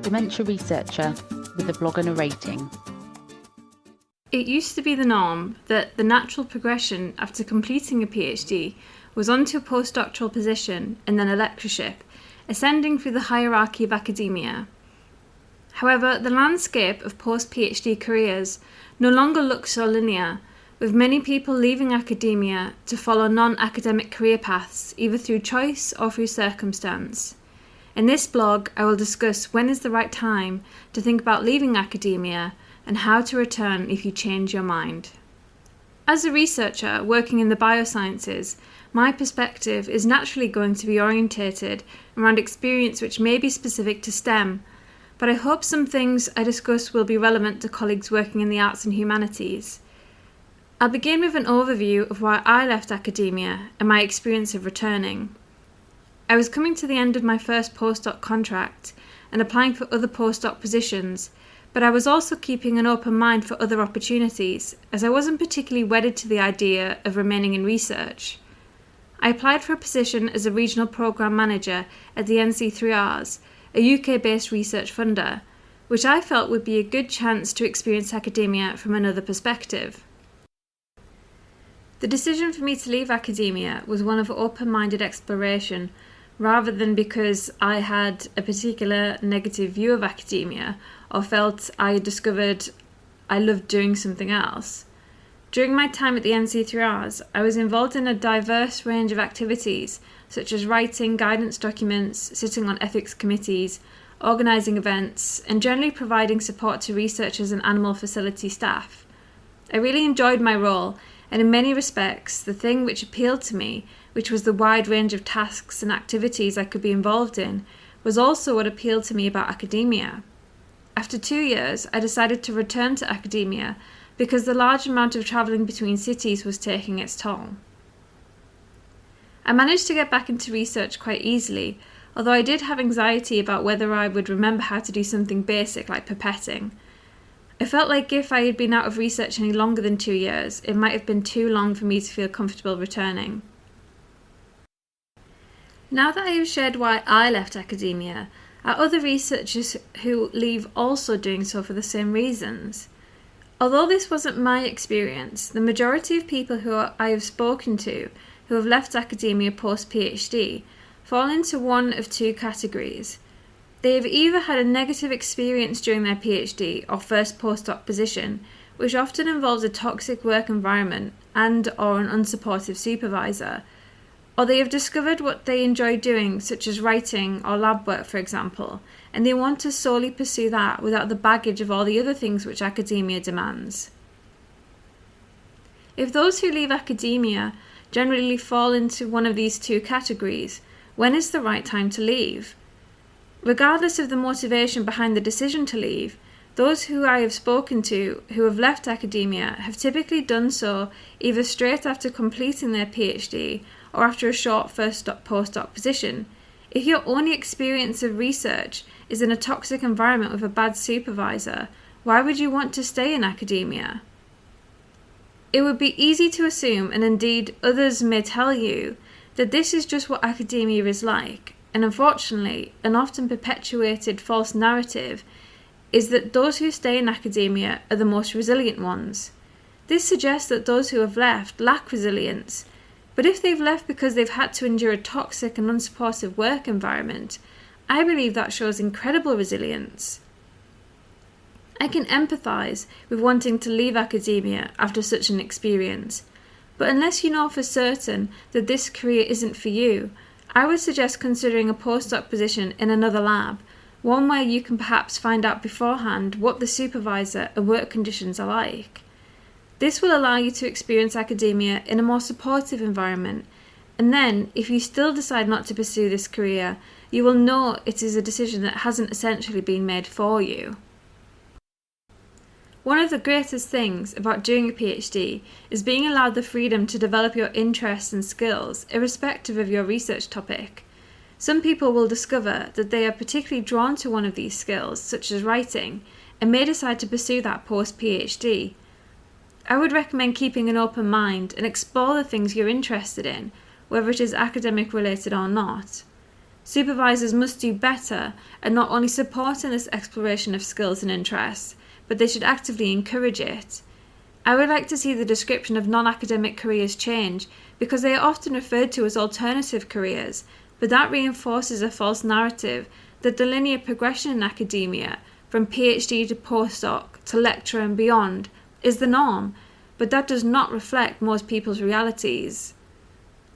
dementia researcher with a blog and a rating. It used to be the norm that the natural progression after completing a PhD was onto a postdoctoral position and then a lectureship, ascending through the hierarchy of academia. However, the landscape of post-PhD careers no longer looks so linear, with many people leaving academia to follow non-academic career paths, either through choice or through circumstance. In this blog, I will discuss when is the right time to think about leaving academia and how to return if you change your mind. As a researcher working in the biosciences, my perspective is naturally going to be orientated around experience which may be specific to STEM, but I hope some things I discuss will be relevant to colleagues working in the arts and humanities. I'll begin with an overview of why I left academia and my experience of returning. I was coming to the end of my first postdoc contract and applying for other postdoc positions, but I was also keeping an open mind for other opportunities, as I wasn't particularly wedded to the idea of remaining in research. I applied for a position as a regional programme manager at the NC3Rs, a UK-based research funder, which I felt would be a good chance to experience academia from another perspective. The decision for me to leave academia was one of open-minded exploration, rather than because I had a particular negative view of academia or felt I had discovered I loved doing something else. During my time at the NC3Rs, I was involved in a diverse range of activities, such as writing guidance documents, sitting on ethics committees, organising events, and generally providing support to researchers and animal facility staff. I really enjoyed my role, and in many respects, the thing which appealed to me, which was the wide range of tasks and activities I could be involved in, was also what appealed to me about academia. After 2 years, I decided to return to academia because the large amount of travelling between cities was taking its toll. I managed to get back into research quite easily, although I did have anxiety about whether I would remember how to do something basic like pipetting. I felt like if I had been out of research any longer than 2 years, it might have been too long for me to feel comfortable returning. Now that I have shared why I left academia, are other researchers who leave also doing so for the same reasons? Although this wasn't my experience, the majority of people who I have spoken to who have left academia post-PhD fall into one of two categories. They have either had a negative experience during their PhD or first postdoc position, which often involves a toxic work environment and/or an unsupportive supervisor, or they have discovered what they enjoy doing, such as writing or lab work, for example, and they want to solely pursue that without the baggage of all the other things which academia demands. If those who leave academia generally fall into one of these two categories, when is the right time to leave? Regardless of the motivation behind the decision to leave, those who I have spoken to who have left academia have typically done so either straight after completing their PhD or after a short first postdoc position. If your only experience of research is in a toxic environment with a bad supervisor, why would you want to stay in academia? It would be easy to assume, and indeed others may tell you, that this is just what academia is like, and unfortunately, an often perpetuated false narrative is that those who stay in academia are the most resilient ones. This suggests that those who have left lack resilience, but if they've left because they've had to endure a toxic and unsupportive work environment, I believe that shows incredible resilience. I can empathise with wanting to leave academia after such an experience, but unless you know for certain that this career isn't for you, I would suggest considering a postdoc position in another lab, one where you can perhaps find out beforehand what the supervisor and work conditions are like. This will allow you to experience academia in a more supportive environment, and then, if you still decide not to pursue this career, you will know it is a decision that hasn't essentially been made for you. One of the greatest things about doing a PhD is being allowed the freedom to develop your interests and skills irrespective of your research topic. Some people will discover that they are particularly drawn to one of these skills, such as writing, and may decide to pursue that post-PhD. I would recommend keeping an open mind and explore the things you're interested in, whether it is academic related or not. Supervisors must do better at not only supporting this exploration of skills and interests, but they should actively encourage it. I would like to see the description of non-academic careers change because they are often referred to as alternative careers, but that reinforces a false narrative that the linear progression in academia, from PhD to postdoc to lecturer and beyond, is the norm, but that does not reflect most people's realities.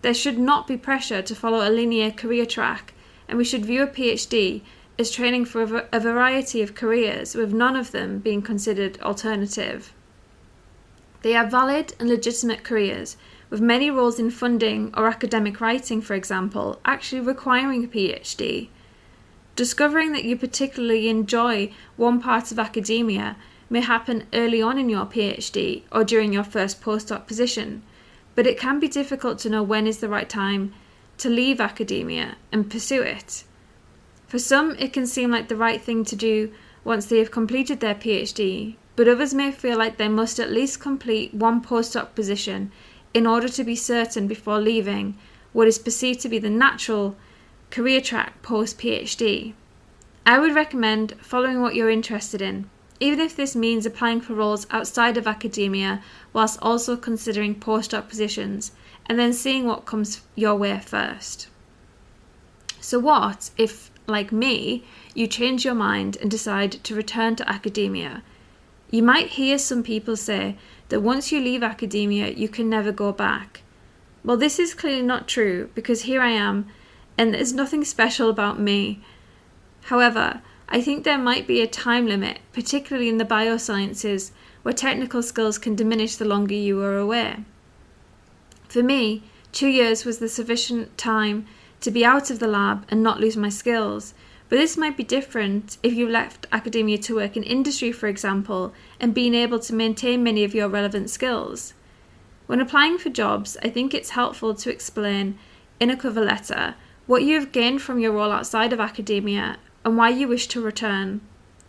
There should not be pressure to follow a linear career track, and we should view a PhD as training for a variety of careers, with none of them being considered alternative. They are valid and legitimate careers, with many roles in funding or academic writing, for example, actually requiring a PhD. Discovering that you particularly enjoy one part of academia may happen early on in your PhD or during your first postdoc position, but it can be difficult to know when is the right time to leave academia and pursue it. For some, it can seem like the right thing to do once they have completed their PhD, but others may feel like they must at least complete one postdoc position in order to be certain before leaving what is perceived to be the natural career track post-PhD. I would recommend following what you're interested in, even if this means applying for roles outside of academia whilst also considering postdoc positions, and then seeing what comes your way first. So what if, like me, you change your mind and decide to return to academia? You might hear some people say that once you leave academia, you can never go back. Well, this is clearly not true, because here I am, and there's nothing special about me. However, I think there might be a time limit, particularly in the biosciences, where technical skills can diminish the longer you are away. For me, 2 years was the sufficient time to be out of the lab and not lose my skills, but this might be different if you left academia to work in industry, for example, and being able to maintain many of your relevant skills. When applying for jobs, I think it's helpful to explain in a cover letter what you have gained from your role outside of academia and why you wish to return.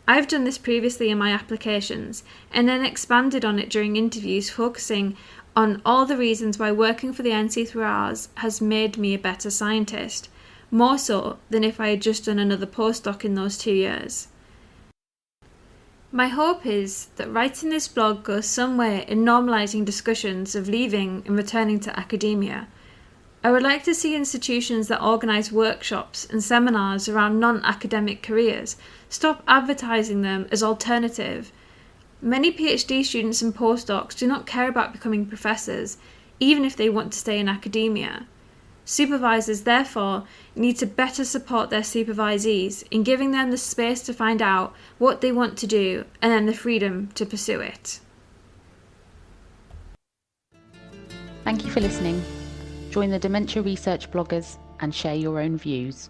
I've done this previously in my applications and then expanded on it during interviews, focusing on all the reasons why working for the NC3Rs has made me a better scientist, more so than if I had just done another postdoc in those 2 years. My hope is that writing this blog goes some way in normalising discussions of leaving and returning to academia. I would like to see institutions that organise workshops and seminars around non-academic careers stop advertising them as alternative. Many PhD students and postdocs do not care about becoming professors, even if they want to stay in academia. Supervisors, therefore, need to better support their supervisees in giving them the space to find out what they want to do and then the freedom to pursue it. Thank you for listening. Join the Dementia Research bloggers and share your own views.